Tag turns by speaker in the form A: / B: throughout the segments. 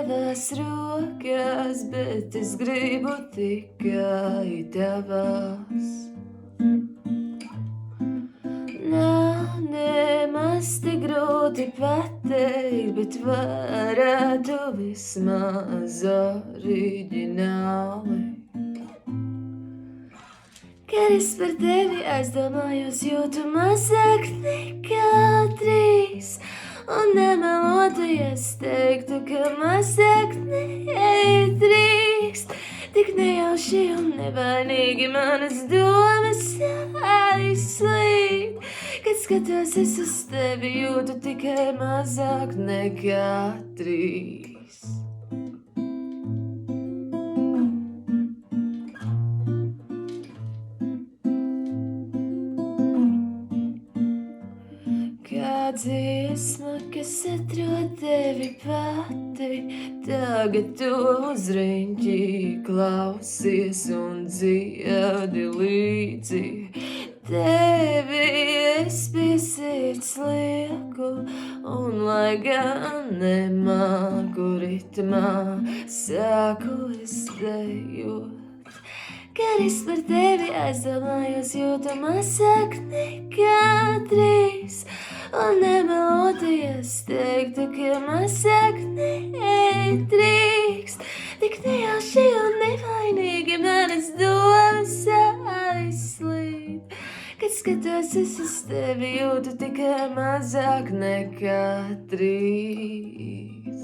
A: tavas rokas, bet es gribu tikai tavas. Nav nemaz tik grūti pateikt, bet varētu vismaz oriģināli. Kad es par tevi aizdomājos, jūtu mazāk nekā 3. Un nemelotu, ja es teiktu, ka mazāk nedrīkst. Tik nejauši un nevainīgi manas domas aizslīd. Kad skatos es uz tevi, jūtu tikai mazāk nekā 3. Kā dziesma, kas atrod tevi pati, tagad tu uzriņķi klausies un dziedi līdzi. Tevi es pie sirds lieku, un lai gan nemāku ritmā, sāku es dejot. Kad es par tevi aizdomājos, jūtu mazāk nekā 3. Un nemelotu, ja es teiktu, ka mazāk nedrīkst. Tik nejauši un nevainīgi manas domas aizslīd. Kad skatos es uz tevi, jūtu tikai mazāk nekā 3.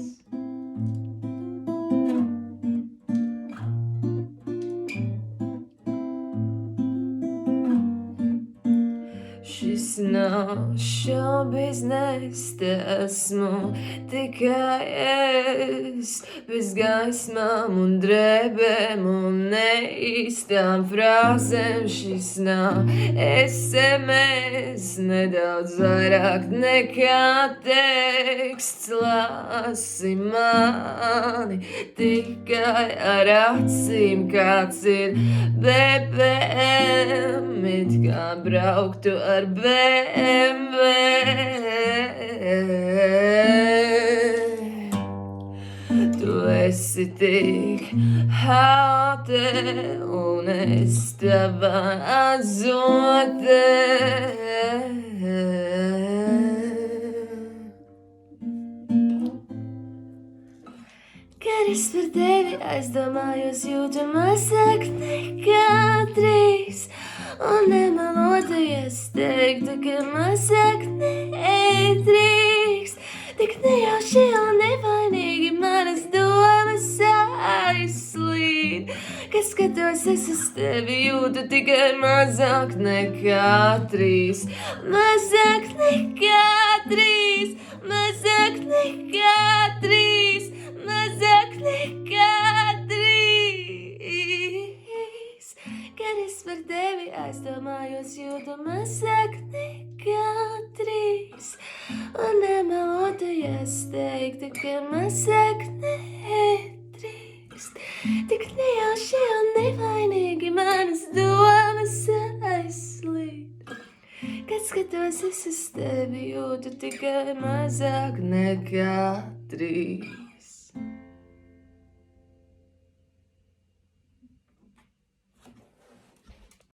A: Šis nav šobizness, esmu tikai es, bez gaismām un drēbēm un neīstām frāzēm. Šis nav SMS, nedaudz vairāk nekā teksts. Lasi mani tikai ar acīm, kāds ir BPM, it kā brauktu ar BMW. Tu esi tik hāte un es tavā azote. Kad es par tevi aizdomājos, jūtu mazāk nekā 3. Un nemelotu, ja es teiktu, ka mazāk nedrīkst. Tik nejauši un nevainīgi manas domas aizslīd. Kad skatos es uz tevi, jūtu tikai mazāk nekā 3. Mazāk nekā 3. Mazāk nekā 3. Mazāk nekā 3. Kad es par tevi aizdomājos, jūtu mazāk nekā 3. Un nemelotu, ja es teiktu, ka mazāk nedrīkst. Tik nejauši un nevainīgi manas domas aizslīd. Kad skatos es uz tevi, jūtu tikai mazāk nekā 3.